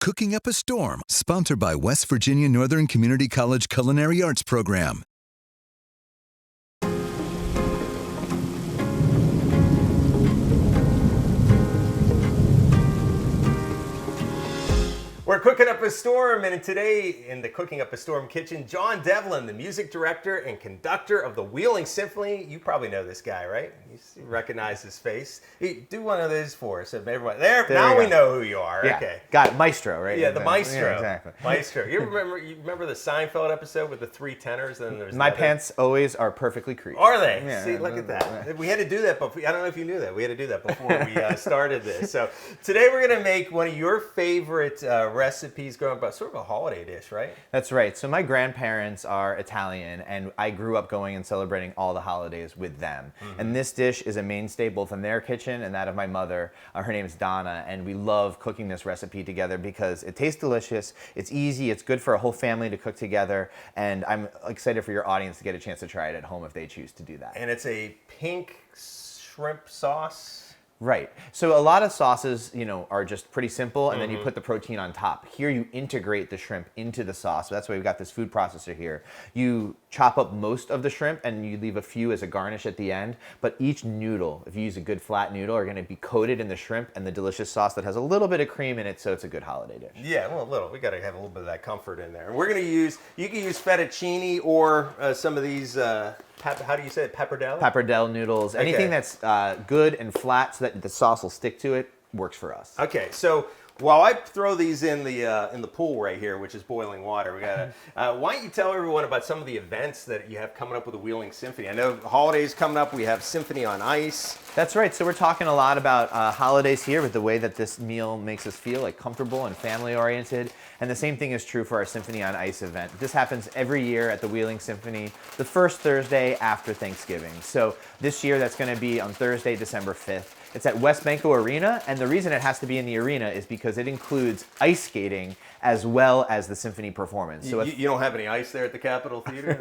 Cooking Up a Storm, sponsored by West Virginia Northern Community College Culinary Arts Program. We're cooking up a storm, and today in the Cooking Up a Storm kitchen, John Devlin, the music director and conductor of the Wheeling Symphony. You probably know this guy, right? You recognize his face. Do one of those for us. Everybody, there now we know who you are. Yeah. Okay. Got it. Maestro, right? Yeah, the maestro. Yeah, exactly. Maestro. You remember the Seinfeld episode with the three tenors? And there's My pants always are perfectly creased. Are they? Yeah, See, look at that. We had to do that, but I don't know if you knew that. We had to do that before we started this. So today we're going to make one of your favorite recipes growing up, sort of a holiday dish, right? That's right. So my grandparents are Italian, and I grew up going and celebrating all the holidays with them. Mm-hmm. And this dish is a mainstay both in their kitchen and that of my mother. Her name is Donna, and we love cooking this recipe together because it tastes delicious, it's easy, it's good for a whole family to cook together, and I'm excited for your audience to get a chance to try it at home if they choose to do that. And it's a pink shrimp sauce. Right. So a lot of sauces, are just pretty simple, and then you put the protein on top. Here you integrate the shrimp into the sauce. So that's why we've got this food processor here. You chop up most of the shrimp, and you leave a few as a garnish at the end. But each noodle, if you use a good flat noodle, are going to be coated in the shrimp and the delicious sauce that has a little bit of cream in it, so it's a good holiday dish. Yeah, well, a little. We got to have a little bit of that comfort in there. And we're going to use, you can use fettuccine or some of these, how do you say it, pappardelle? Pappardelle noodles. Okay. Anything that's good and flat so that the sauce will stick to it works for us. Okay, so while I throw these in the pool right here, which is boiling water, we gotta. Why don't you tell everyone about some of the events that you have coming up with the Wheeling Symphony? I know the holidays coming up. We have Symphony on Ice. That's right. So we're talking a lot about holidays here with the way that this meal makes us feel like comfortable and family oriented. And the same thing is true for our Symphony on Ice event. This happens every year at the Wheeling Symphony, the first Thursday after Thanksgiving. So this year that's going to be on Thursday, December 5th. It's at West Banco Arena, and the reason it has to be in the arena is because it includes ice skating as well as the symphony performance. So you don't have any ice there at the Capitol Theater?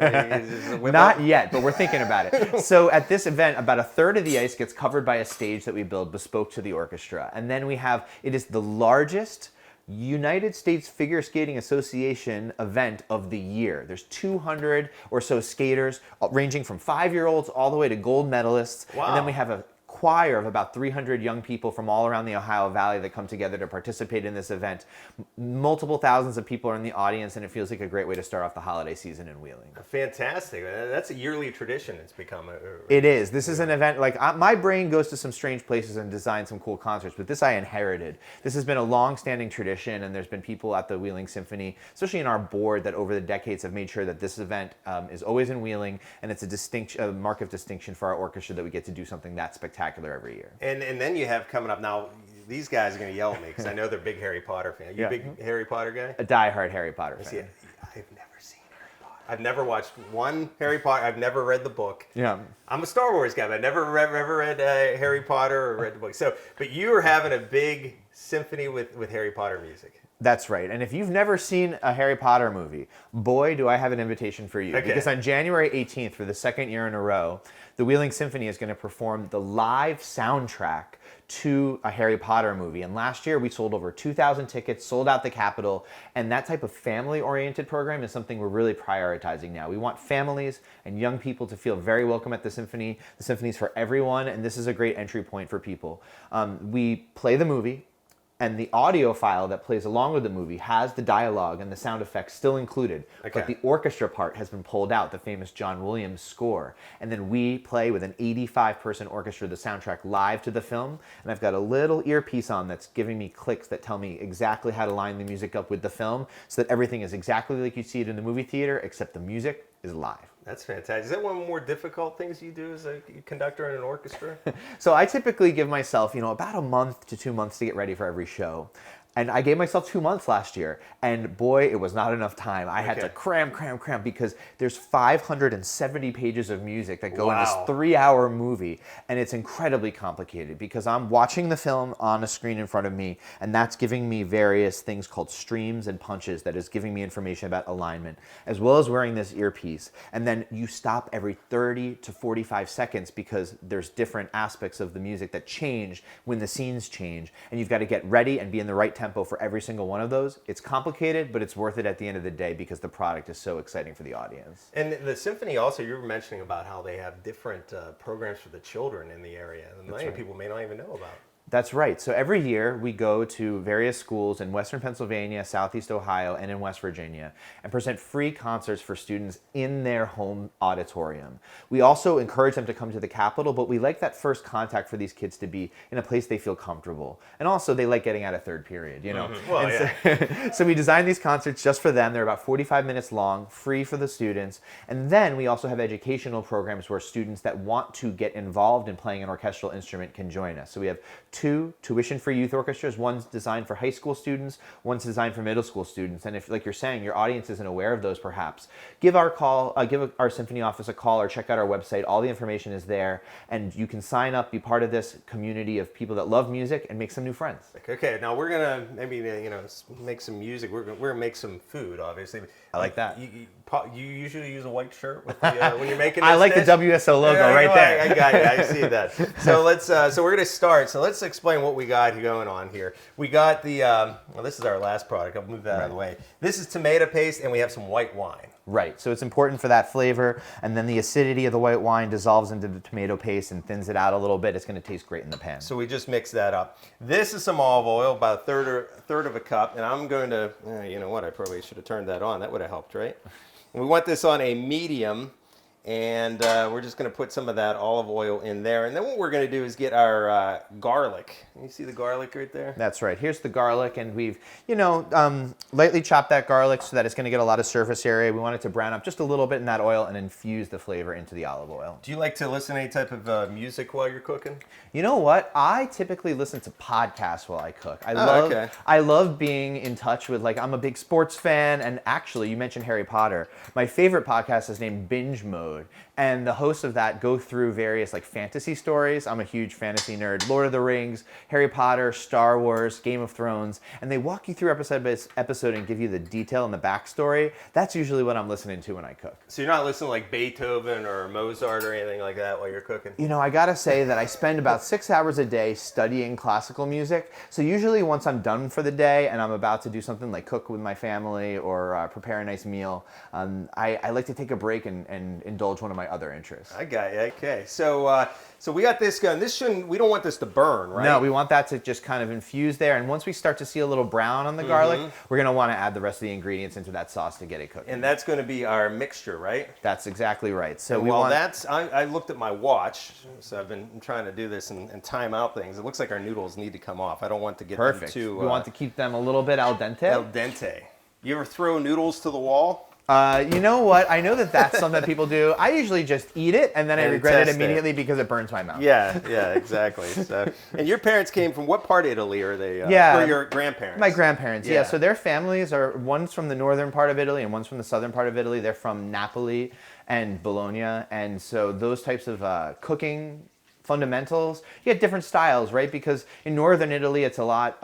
Not yet, but we're thinking about it. So at this event, about a third of the ice gets covered by a stage that we build bespoke to the orchestra. And then it is the largest United States Figure Skating Association event of the year. There's 200 or so skaters, ranging from 5-year-olds all the way to gold medalists. Wow. And then we have a choir of about 300 young people from all around the Ohio Valley that come together to participate in this event. Multiple thousands of people are in the audience, and it feels like a great way to start off the holiday season in Wheeling. Fantastic. That's a yearly tradition. It's become It is. This is an event, my brain goes to some strange places and designs some cool concerts, but this I inherited. This has been a long-standing tradition, and there's been people at the Wheeling Symphony, especially in our board, that over the decades have made sure that this event is always in Wheeling, and it's a mark of distinction for our orchestra that we get to do something that spectacular every year. And then you have coming up now, these guys are going to yell at me because I know they're big Harry Potter fans. You a big Harry Potter guy? A diehard Harry Potter fan. See, I've never seen Harry Potter. I've never watched one Harry Potter. I've never read the book. Yeah. I'm a Star Wars guy, but I've never read Harry Potter or read the book. So, but you are having a big symphony with Harry Potter music. That's right. And if you've never seen a Harry Potter movie, boy, do I have an invitation for you. Okay. Because on January 18th, for the second year in a row, the Wheeling Symphony is going to perform the live soundtrack to a Harry Potter movie. And last year, we sold over 2,000 tickets, sold out the Capitol, and that type of family-oriented program is something we're really prioritizing now. We want families and young people to feel very welcome at the Symphony. The Symphony's for everyone, and this is a great entry point for people. We play the movie, and the audio file that plays along with the movie has the dialogue and the sound effects still included. Okay. But the orchestra part has been pulled out, the famous John Williams score. And then we play with an 85-person orchestra the soundtrack live to the film. And I've got a little earpiece on that's giving me clicks that tell me exactly how to line the music up with the film so that everything is exactly like you see it in the movie theater, except the music is live. That's fantastic. Is that one of the more difficult things you do as a conductor in an orchestra? So I typically give myself, about a month to 2 months to get ready for every show. And I gave myself 2 months last year, and boy, it was not enough time. I had to cram, because there's 570 pages of music that go in this 3-hour movie, and it's incredibly complicated because I'm watching the film on a screen in front of me, and that's giving me various things called streams and punches that is giving me information about alignment, as well as wearing this earpiece. And then you stop every 30 to 45 seconds because there's different aspects of the music that change when the scenes change, and you've got to get ready and be in the right tempo for every single one of those. It's complicated, but it's worth it at the end of the day because the product is so exciting for the audience. And the Symphony also, you were mentioning about how they have different programs for the children in the area that many people may not even know about. That's right. So every year we go to various schools in Western Pennsylvania, Southeast Ohio, and in West Virginia and present free concerts for students in their home auditorium. We also encourage them to come to the Capitol, but we like that first contact for these kids to be in a place they feel comfortable. And also they like getting out of third period, you know. Mm-hmm. Well, yeah. So we designed these concerts just for them. They're about 45 minutes long, free for the students. And then we also have educational programs where students that want to get involved in playing an orchestral instrument can join us. So we have 2 tuition-free youth orchestras. One's designed for high school students, one's designed for middle school students. And if, like you're saying, your audience isn't aware of those perhaps, give our Symphony office a call or check out our website. All the information is there, and you can sign up, be part of this community of people that love music, and make some new friends. Okay, now we're gonna maybe make some music. We're gonna make some food, obviously. I like that. You usually use a white shirt with the, when you're making this I like dish? the WSO logo right there. I got it. I see that. So let's. So we're gonna start. So let's explain what we got going on here. We got the. Well, this is our last product. I'll move that out of the way. This is tomato paste, and we have some white wine. Right, so it's important for that flavor, and then the acidity of the white wine dissolves into the tomato paste and thins it out a little bit. It's going to taste great in the pan. So we just mix that up. This is some olive oil, about a third of a cup, and I'm going to, you know what, I probably should have turned that on. That would have helped, right? And we want this on a medium, and we're just going to put some of that olive oil in there. And then what we're going to do is get our garlic. You see the garlic right there? That's right. Here's the garlic, and we've, lightly chopped that garlic so that it's going to get a lot of surface area. We want it to brown up just a little bit in that oil and infuse the flavor into the olive oil. Do you like to listen to any type of music while you're cooking? You know what? I typically listen to podcasts while I cook. I love being in touch with, I'm a big sports fan, and actually, you mentioned Harry Potter. My favorite podcast is named Binge Mode, and the hosts of that go through various fantasy stories. I'm a huge fantasy nerd. Lord of the Rings, Harry Potter, Star Wars, Game of Thrones, and they walk you through episode by episode and give you the detail and the backstory. That's usually what I'm listening to when I cook. So you're not listening to like Beethoven or Mozart or anything like that while you're cooking? I gotta say that I spend about 6 hours a day studying classical music. So usually once I'm done for the day and I'm about to do something like cook with my family or prepare a nice meal, I like to take a break and indulge one of my other interests. I got you. Okay. So we got this going. We don't want this to burn, right? No, we want that to just kind of infuse there. And once we start to see a little brown on the garlic, we're going to want to add the rest of the ingredients into that sauce to get it cooking. And that's going to be our mixture, right? That's exactly right. So I looked at my watch, so I've been trying to do this and time out things. It looks like our noodles need to come off. I don't want to get them too... We want to keep them a little bit al dente. Al dente. You ever throw noodles to the wall? You know what? I know that's something that people do. I usually just eat it, and then I regret it immediately because it burns my mouth. Yeah, exactly. So, and your parents came from what part of Italy are they? Or your grandparents? My grandparents, yeah. So their families one's from the northern part of Italy and one's from the southern part of Italy. They're from Napoli and Bologna, and so those types of cooking fundamentals, you get different styles, right? Because in northern Italy, it's a lot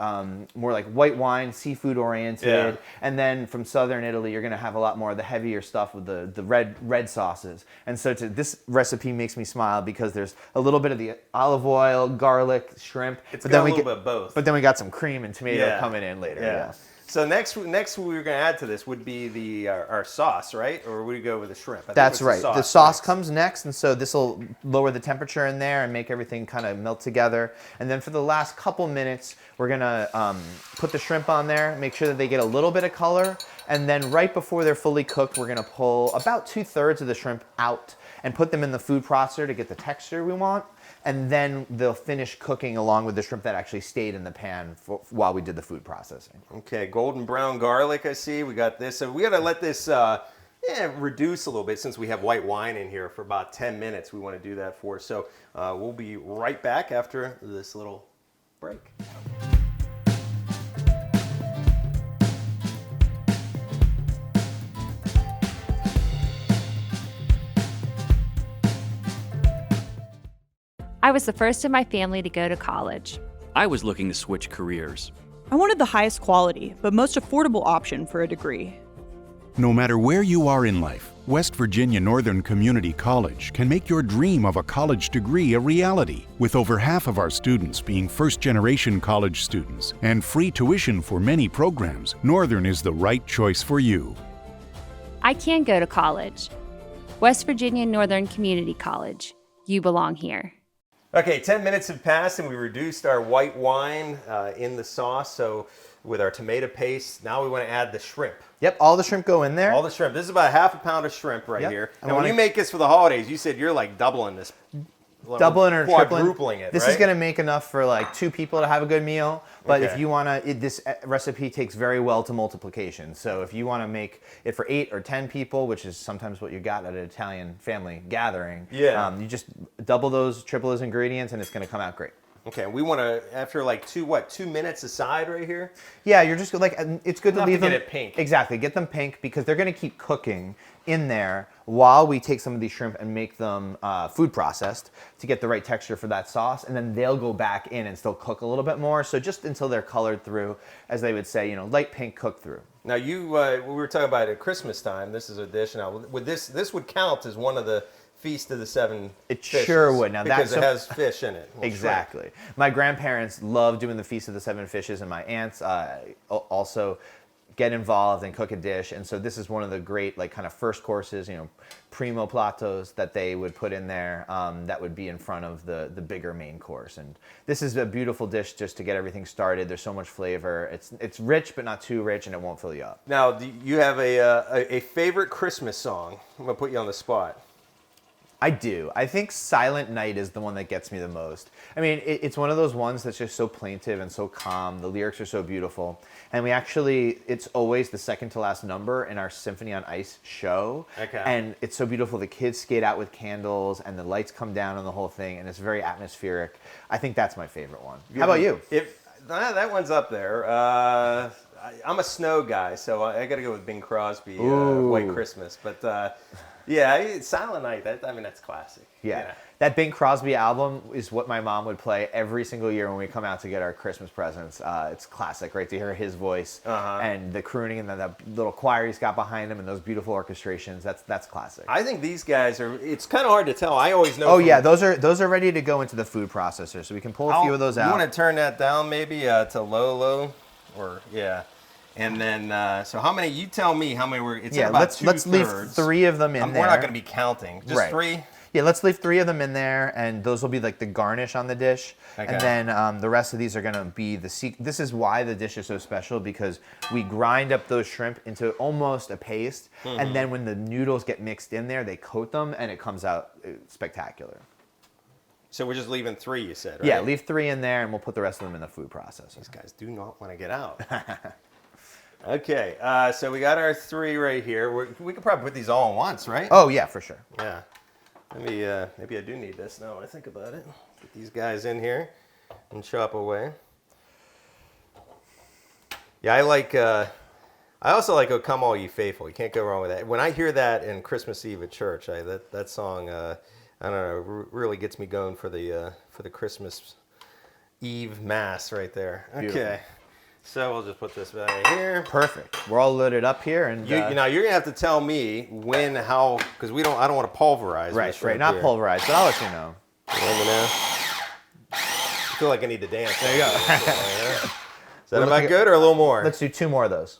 more like white wine, seafood oriented. And then from southern Italy, you're going to have a lot more of the heavier stuff with the red sauces. And so this recipe makes me smile because there's a little bit of the olive oil, garlic, shrimp. It's got a little bit of both. But then we got some cream and tomato coming in later. Yeah. So next we were going to add to this would be our sauce, right? Or would we go with the shrimp? That's right. The sauce comes next, and so this will lower the temperature in there and make everything kind of melt together. And then for the last couple minutes, we're going to put the shrimp on there, make sure that they get a little bit of color, and then right before they're fully cooked, we're going to pull about 2/3 of the shrimp out and put them in the food processor to get the texture we want. And then they'll finish cooking along with the shrimp that actually stayed in the pan while we did the food processing. Okay, golden brown garlic, I see. We got this. So we got to let this reduce a little bit since we have white wine in here for about 10 minutes. We want to do that for. So we'll be right back after this little break. I was the first in my family to go to college. I was looking to switch careers. I wanted the highest quality, but most affordable option for a degree. No matter where you are in life, West Virginia Northern Community College can make your dream of a college degree a reality. With over half of our students being first-generation college students and free tuition for many programs, Northern is the right choice for you. I can go to college. West Virginia Northern Community College. You belong here. Okay, 10 minutes have passed and we reduced our white wine in the sauce. So with our tomato paste, now we want to add the shrimp. Yep, all the shrimp go in there. All the shrimp. This is about half a pound of shrimp right here. And And when you make this for the holidays, you said you're like doubling this. Doubling or tripling. Quadrupling it, This right? is going to make enough for like 2 people to have a good meal. But Okay. if you want to, this recipe takes very well to multiplication. So if you want to make it for 8 or 10 people, which is sometimes what you got at an Italian family gathering, you just double those, triple those ingredients, and it's going to come out great. Okay, we want to, after like 2 minutes aside right here? Yeah, you're just like, it's good to Enough leave to get them it pink. Exactly, get them pink because they're going to keep cooking in there while we take some of these shrimp and make them food processed to get the right texture for that sauce, and then they'll go back in and still cook a little bit more. So just until they're colored through, as they would say, light pink cooked through. Now we were talking about at Christmas time. This is a dish. Now, with this would count as one of the Feast of the Seven It fishes, sure would. Now because that's it has fish in it. Well, exactly. My grandparents love doing the Feast of the Seven Fishes, and my aunts also get involved and cook a dish. And so this is one of the great, like, kind of first courses, primo platos that they would put in there that would be in front of the bigger main course. And this is a beautiful dish just to get everything started. There's so much flavor. It's rich, but not too rich, and it won't fill you up. Now, do you have a favorite Christmas song? I'm going to put you on the spot. I do. I think Silent Night is the one that gets me the most. I mean, it's one of those ones that's just so plaintive and so calm. The lyrics are so beautiful. And it's always the second to last number in our Symphony on Ice show. Okay. And it's so beautiful. The kids skate out with candles and the lights come down on the whole thing, and it's very atmospheric. I think that's my favorite one. How about you? That one's up there. I'm a snow guy, so I got to go with Bing Crosby, White Christmas. But yeah, Silent Night, that's classic. Yeah. That Bing Crosby album is what my mom would play every single year when we come out to get our Christmas presents. It's classic, right? To hear his voice and the crooning and then that little choir he's got behind him and those beautiful orchestrations. That's classic. I think these guys it's kind of hard to tell. I always know. Oh yeah, those are ready to go into the food processor, so we can pull a few of those out. You want to turn that down maybe to low, or yeah. And then, so how many? You tell me how many were. It's about let's leave 3 of them in there. We're not going to be counting. Just 3. Yeah, let's leave 3 of them in there, and those will be like the garnish on the dish. Okay. And then the rest of these are going to be this is why the dish is so special, because we grind up those shrimp into almost a paste, and then when the noodles get mixed in there, they coat them, and it comes out spectacular. So we're just leaving 3, you said, right? Yeah, leave 3 in there, and we'll put the rest of them in the food processor. These guys do not want to get out. Okay, so we got our 3 right here. We could probably put these all at once, right? Oh yeah, for sure. Yeah. Maybe I do need this now when I think about it. Get these guys in here and chop away. Yeah, I also like "Oh Come All Ye Faithful." You can't go wrong with that. When I hear that in Christmas Eve at church, that song, I don't know, really gets me going for the Christmas Eve Mass right there. Beautiful. Okay. So we'll just put this right here. Perfect. We're all loaded up here, and Now you're gonna have to tell me when, how, because I don't want to pulverize. Right, not pulverized, but I'll let you know. Let me know. I feel like I need to dance. There you go. Is that about good or a little more? Let's do 2 more of those.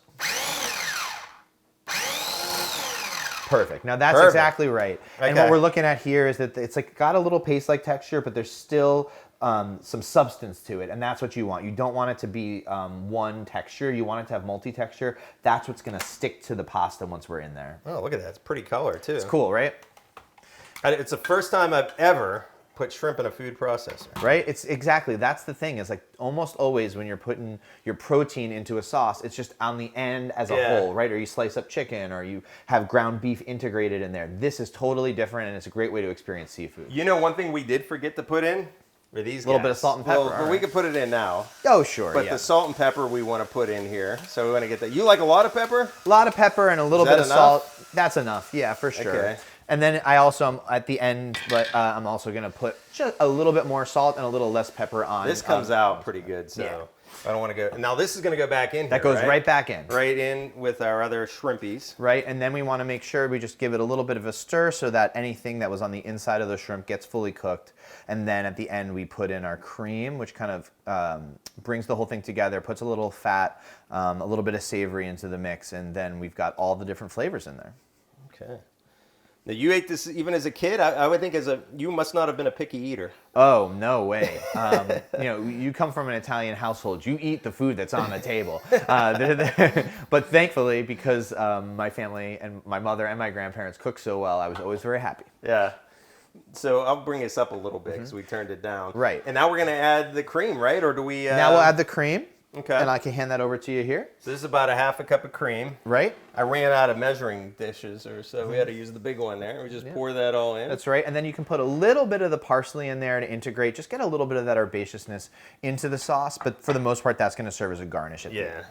Perfect. Now that's exactly right. Okay. And what we're looking at here is that it's like got a little paste-like texture, but there's still some substance to it, and that's what you want. You don't want it to be one texture. You want it to have multi-texture. That's what's going to stick to the pasta once we're in there. Oh, look at that. It's pretty color, too. It's cool, right? It's the first time I've ever put shrimp in a food processor. Right? It's exactly. That's the thing. Is like almost always when you're putting your protein into a sauce, it's just on the end as a whole, right? Or you slice up chicken, or you have ground beef integrated in there. This is totally different, and it's a great way to experience seafood. You know, one thing we did forget to put in were these guys. A little bit of salt and pepper. Well, we could put it in now. Oh, sure. But the salt and pepper we want to put in here. So we want to get that. You like a lot of pepper? A lot of pepper and a little bit of salt. That's enough. Yeah, for sure. Okay. And then I also, at the end, I'm also going to put just a little bit more salt and a little less pepper on. This comes out pretty good, so. Yeah. I don't want to go. Now this is going to go back in. That here, goes right back in. Right in with our other shrimpies. Right, and then we want to make sure we just give it a little bit of a stir so that anything that was on the inside of the shrimp gets fully cooked. And then at the end we put in our cream, which kind of brings the whole thing together, puts a little fat, a little bit of savory into the mix, and then we've got all the different flavors in there. Okay. Now you ate this even as a kid. I would think you must not have been a picky eater. Oh, no way. You come from an Italian household. You eat the food that's on the table. But thankfully, because my family and my mother and my grandparents cook so well, I was always very happy. Yeah. So I'll bring this up a little bit because we turned it down. Right. And now we're going to add the cream, right? Or do we... Now we'll add the cream. Okay. And I can hand that over to you here. So this is about a half a cup of cream. Right. I ran out of measuring dishes, so we had to use the big one there. We just pour that all in. That's right. And then you can put a little bit of the parsley in there to integrate. Just get a little bit of that herbaceousness into the sauce. But for the most part, that's going to serve as a garnish at the end.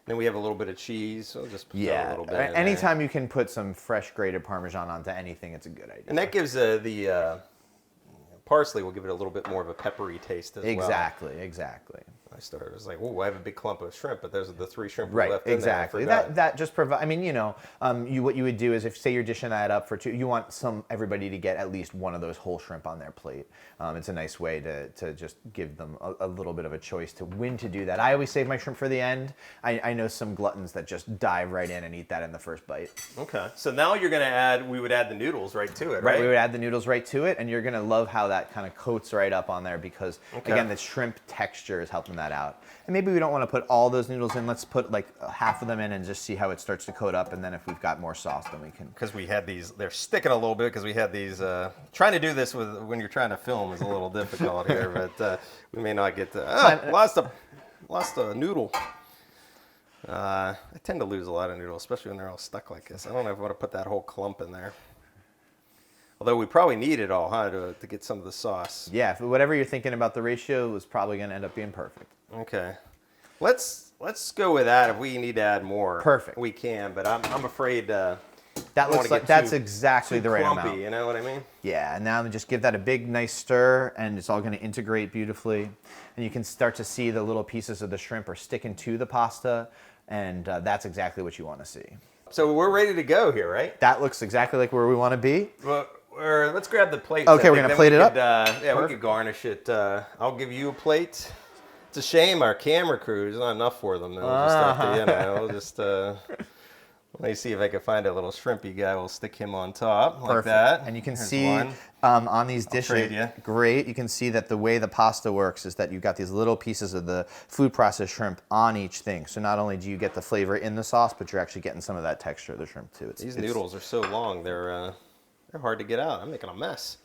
Then we have a little bit of cheese. So just put a little bit in Anytime there. you can put some fresh grated Parmesan onto anything, it's a good idea. And that gives the parsley will give it a little bit more of a peppery taste as well. Exactly. I was like, oh, I have a big clump of shrimp, but those are the 3 shrimp Right, left exactly. in there. That just provides. I mean, what you would do is if say you're dishing that up for 2, you want everybody to get at least one of those whole shrimp on their plate. It's a nice way to just give them a little bit of a choice to when to do that. I always save my shrimp for the end. I know some gluttons that just dive right in and eat that in the first bite. Okay. So now you're going to we would add the noodles right to it, right? Right, we would add the noodles right to it, and you're going to love how that kind of coats right up on there because, again, the shrimp texture is helping that out. And maybe we don't want to put all those noodles in. Let's put like half of them in and just see how it starts to coat up. And then if we've got more sauce, then we can. Because we had these, they're sticking a little bit because we had these. Trying to do this when you're trying to film is a little difficult here, but we may not get to. Lost a noodle. I tend to lose a lot of noodles, especially when they're all stuck like this. I don't know if I want to put that whole clump in there. Although we probably need it all, to get some of the sauce. Yeah, whatever you're thinking about the ratio is probably going to end up being perfect. Okay, let's go with that. If we need to add more, perfect, we can. But I'm afraid that looks like that's exactly the right amount. You know what I mean? Yeah, and now just give that a big, nice stir, and it's all going to integrate beautifully. And you can start to see the little pieces of the shrimp are sticking to the pasta, and that's exactly what you want to see. So we're ready to go here, right? That looks exactly like where we want to be. Well, let's grab the plate. Okay, we're going to plate it up. Yeah, we could garnish it. I'll give you a plate. It's a shame our camera crew, there's not enough for them. We'll just let me see if I can find a little shrimpy guy. We'll stick him on top like that. And you can see on these dishes, great, you can see that the way the pasta works is that you've got these little pieces of the food processed shrimp on each thing. So not only do you get the flavor in the sauce, but you're actually getting some of that texture of the shrimp too. These noodles are so long, they're hard to get out. I'm making a mess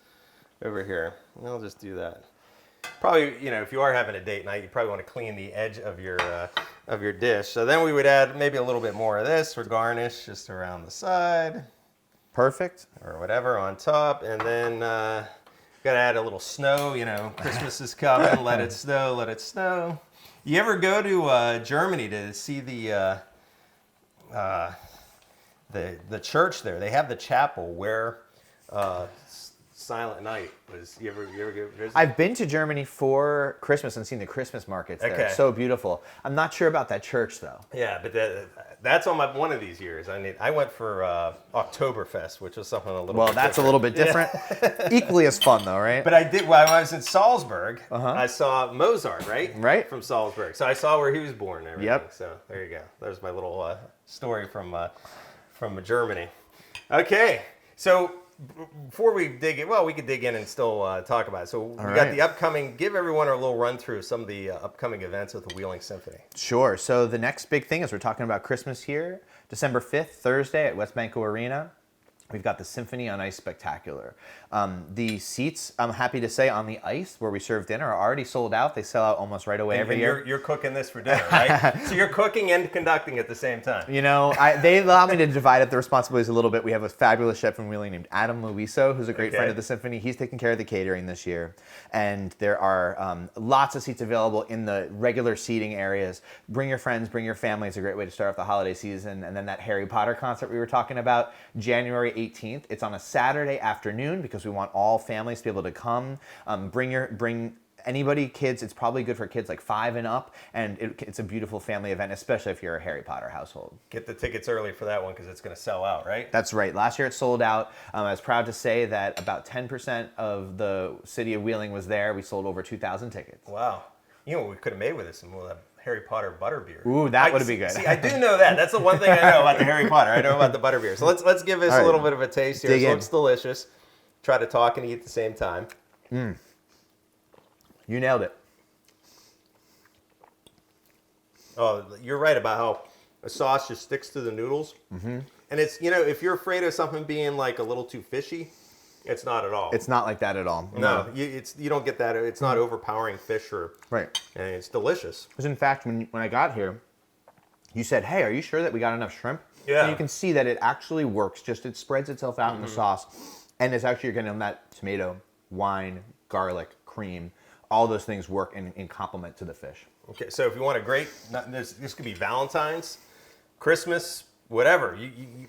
over here. I'll just do that. Probably, if you are having a date night, you probably want to clean the edge of your dish. So then we would add maybe a little bit more of this for garnish, just around the side. Perfect. Or whatever on top, and then got to add a little snow. Christmas is coming. Let it snow. Let it snow. You ever go to Germany to see the church there? They have the chapel where. Silent Night was. You ever go visit? I've been to Germany for Christmas and seen the Christmas markets there. It's so beautiful. I'm not sure about that church though. Yeah, but that's on one of these years. I went for Oktoberfest, which was something a little. Well, that's a little bit different. Yeah. Equally as fun though, right? But I did when I was in Salzburg. I saw Mozart, right from Salzburg. So I saw where he was born and everything. Yep. So there you go. There's my little story from Germany. Okay, so. Before we dig in, we could dig in and still talk about it. So we got the upcoming, give everyone a little run through some of the upcoming events with the Wheeling Symphony. Sure. So the next big thing is we're talking about Christmas here, December 5th, Thursday at West Banco Arena. We've got the Symphony on Ice Spectacular. The seats, I'm happy to say, on the ice where we serve dinner are already sold out. They sell out almost right away every year. You're cooking this for dinner, right? So you're cooking and conducting at the same time. They allow me to divide up the responsibilities a little bit. We have a fabulous chef from Wheeling named Adam Luiso, who's a great friend of the Symphony. He's taking care of the catering this year. And there are lots of seats available in the regular seating areas. Bring your friends, bring your family. It's a great way to start off the holiday season. And then that Harry Potter concert we were talking about, January 18th. It's on a Saturday afternoon because we want all families to be able to come. Bring anybody, kids, it's probably good for kids like 5 and up, and it's a beautiful family event, especially if you're a Harry Potter household. Get the tickets early for that one because it's going to sell out, right? That's right. Last year it sold out. I was proud to say that about 10% of the city of Wheeling was there. We sold over 2,000 tickets. Wow. You know what we could have made with this? And we'll have Harry Potter butterbeer. Ooh, that would be good. See, I do know that. That's the one thing I know about the Harry Potter. I know about the butterbeer. So let's give this a little bit of a taste here. It looks delicious. Try to talk and eat at the same time. You nailed it. Oh, you're right about how a sauce just sticks to the noodles. Mm-hmm. And it's, if you're afraid of something being like a little too fishy, it's not at all. It's not like that at all. No, you don't get that. It's not overpowering fish right. And it's delicious. Because in fact, when I got here, you said, "Hey, are you sure that we got enough shrimp?" Yeah. And you can see that it actually works. Just it spreads itself out in the sauce, and it's actually, you're getting that tomato, wine, garlic, cream. All those things work in complement to the fish. Okay, so if you want a great, this could be Valentine's, Christmas, whatever.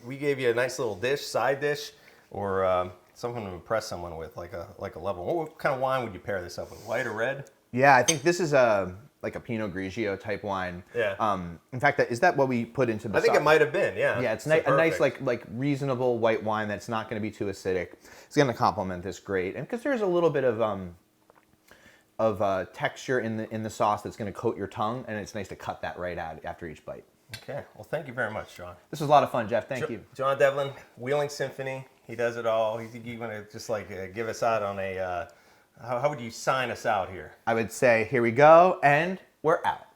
We gave you a nice little dish, side dish, or something to impress someone with, like a level. What kind of wine would you pair this up with? White or red? Yeah, I think this is like a Pinot Grigio type wine. Yeah. In fact, is that what we put into the I think sauce? It might have been, yeah. Yeah, it's a nice like reasonable white wine that's not going to be too acidic. It's going to complement this great, and because there's a little bit of texture in the sauce that's going to coat your tongue, and it's nice to cut that right out after each bite. Okay, well, thank you very much, John. This was a lot of fun, Jeff. Thank you. John Devlin, Wheeling Symphony. He does it all. You want to just give us out on a, how would you sign us out here? I would say, here we go, and we're out.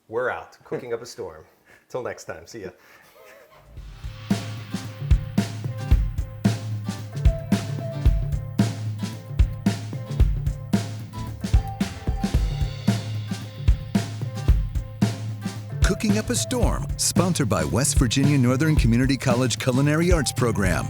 We're out, cooking up a storm. Till next time, see ya. Cooking Up a Storm, sponsored by West Virginia Northern Community College Culinary Arts Program.